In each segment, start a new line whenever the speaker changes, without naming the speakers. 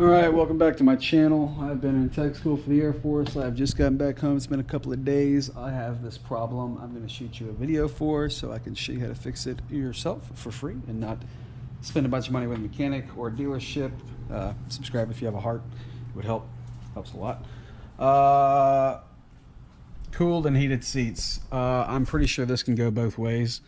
Alright, welcome back to my channel. I've been in tech school for the Air Force. I've just gotten back home. It's been a couple of days. I have this problem I'm going to shoot you a video for so I can show you how to fix it yourself for free and not spend a bunch of money with a mechanic or a dealership. Subscribe if you have a heart. It would help. Helps a lot. Cooled and heated seats. I'm pretty sure this can go both ways.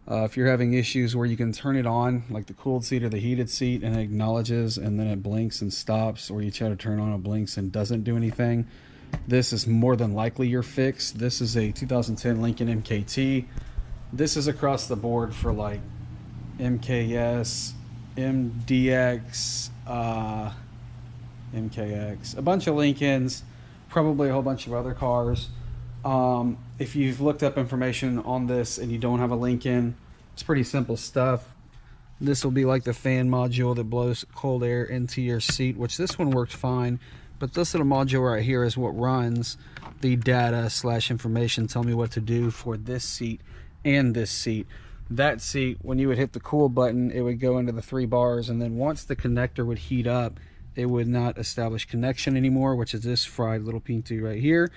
If you're having issues where you can turn it on, like the cooled seat or the heated seat, and it acknowledges and then it blinks and stops, or you try to turn on, it blinks and doesn't do anything, this is more than likely your fix. This is a 2010 Lincoln MKT. This is across the board for like MKS, MDX, MKX, a bunch of Lincolns, probably a whole bunch of other cars. If you've looked up information on this and you don't have a Lincoln, it's pretty simple stuff. This will be like the fan module that blows cold air into your seat, which this one worked fine, but this little module right here is what runs the data / information, tell me what to do for this seat and this seat. That seat, when you would hit the cool button, it would go into the 3 bars, and then once the connector would heat up, it would not establish connection anymore, which is this fried little P2 right here.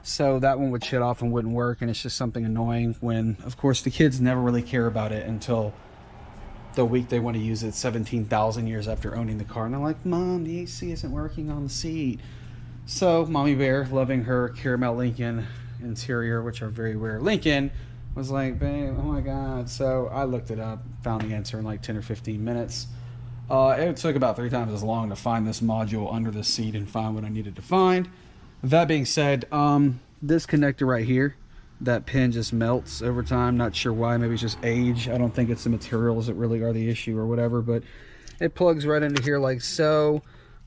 So that one would shut off and wouldn't work, and it's just something annoying when, of course, the kids never really care about it until the week they want to use it 17,000 years after owning the car. And they're like, Mom, the AC isn't working on the seat. So Mommy Bear, loving her caramel Lincoln interior, which are very rare Lincoln, was like, babe, oh my God. So I looked it up, found the answer in like 10 or 15 minutes. It took about 3 times as long to find this module under the seat and find what I needed to find. That being said, this connector right here, that pin just melts over time. Not sure why, maybe it's just age. I don't think it's the materials that really are the issue or whatever, but it plugs right into here like so.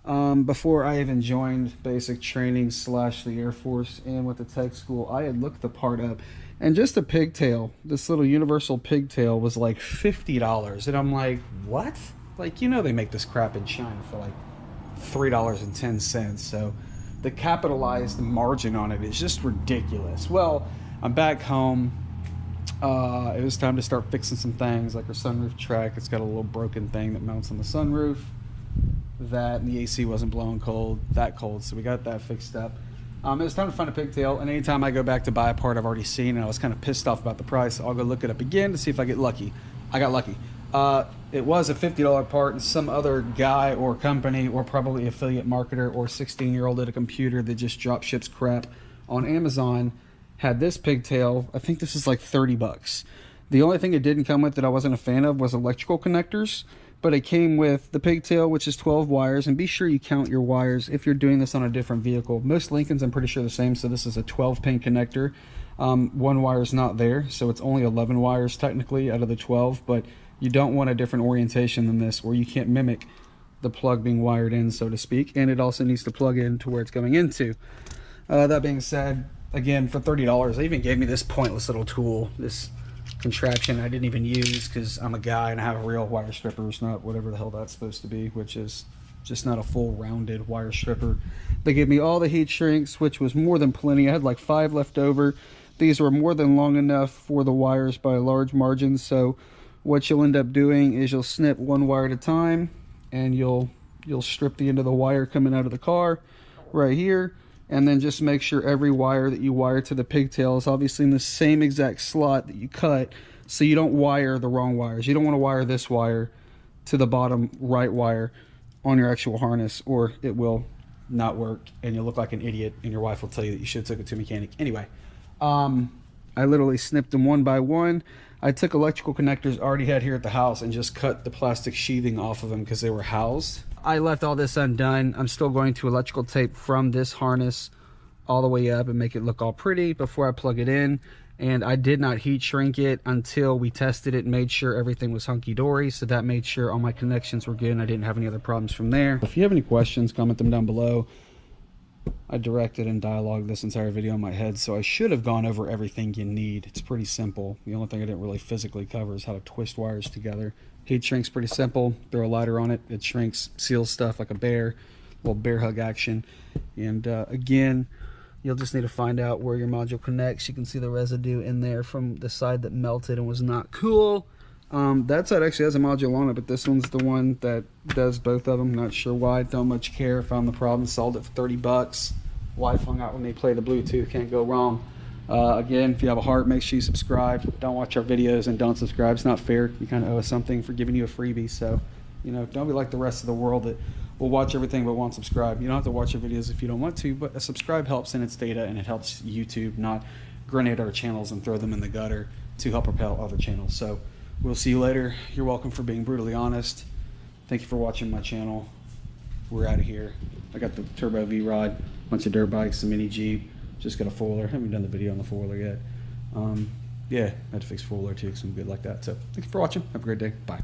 Before I even joined basic training / the Air Force and with the tech school, I had looked the part up, and just a pigtail, this little universal pigtail, was like $50. And I'm like, what? Like, you know, they make this crap in China for like $3.10. So the capitalized margin on it is just ridiculous. Well, I'm back home. It was time to start fixing some things, like our sunroof track. It's got a little broken thing that mounts on the sunroof. That, and the AC wasn't blowing that cold, so we got that fixed up. It was time to find a pigtail, and anytime I go back to buy a part I've already seen and I was kind of pissed off about the price, I'll go look it up again to see if I get lucky. I got lucky. It was a $50 part, and some other guy or company or probably affiliate marketer or 16-year-old at a computer that just drop ships crap on Amazon had this pigtail. I think this is like 30 bucks. The only thing it didn't come with that I wasn't a fan of was electrical connectors, but it came with the pigtail, which is 12 wires, and be sure you count your wires if you're doing this on a different vehicle. Most Lincolns, I'm pretty sure, the same, so this is a 12-pin connector. One wire is not there, so it's only 11 wires technically out of the 12, but you don't want a different orientation than this where you can't mimic the plug being wired in, so to speak, and it also needs to plug in to where it's going into. That being said, again, for $30, they even gave me this pointless little tool, this contraption I didn't even use because I'm a guy and I have real wire strippers, not whatever the hell that's supposed to be, which is just not a full rounded wire stripper. They gave me all the heat shrinks, which was more than plenty. I had like 5 left over. These were more than long enough for the wires by a large margin, so what you'll end up doing is you'll snip one wire at a time, and you'll strip the end of the wire coming out of the car right here, and then just make sure every wire that you wire to the pigtail is obviously in the same exact slot that you cut, so you don't wire the wrong wires. You don't want to wire this wire to the bottom right wire on your actual harness, or it will not work and you'll look like an idiot, and your wife will tell you that you should have took it to a mechanic. Anyway, I literally snipped them one by one. I took electrical connectors I already had here at the house and just cut the plastic sheathing off of them because they were housed. I left all this undone. I'm still going to electrical tape from this harness all the way up and make it look all pretty before I plug it in. And I did not heat shrink it until we tested it and made sure everything was hunky-dory. So that made sure all my connections were good and I didn't have any other problems from there. If you have any questions, comment them down below. I directed and dialogued this entire video in my head, so I should have gone over everything you need. It's pretty simple. The only thing I didn't really physically cover is how to twist wires together. Heat shrink's pretty simple. Throw a lighter on it, it shrinks, seals stuff like a bear, little bear hug action. And again, you'll just need to find out where your module connects. You can see the residue in there from the side that melted and was not cool. That side actually has a module on it, but this one's the one that does both of them. Not sure why. Don't much care. Found the problem. Sold it for 30 bucks. Wife hung out when they play the Bluetooth. Can't go wrong. Again, if you have a heart, make sure you subscribe. Don't watch our videos and don't subscribe. It's not fair. You kind of owe us something for giving you a freebie. So, you know, don't be like the rest of the world that will watch everything but won't subscribe. You don't have to watch our videos if you don't want to, but a subscribe helps in its data, and it helps YouTube not grenade our channels and throw them in the gutter to help propel other channels. So we'll see you later. You're welcome for being brutally honest. Thank you for watching my channel. We're out of here. I got the Turbo V-Rod, bunch of dirt bikes, a mini Jeep. Just got a four-wheeler. Haven't done the video on the four-wheeler yet. Yeah, I had to fix four-wheeler too because I'm good like that. So thank you for watching. Have a great day. Bye.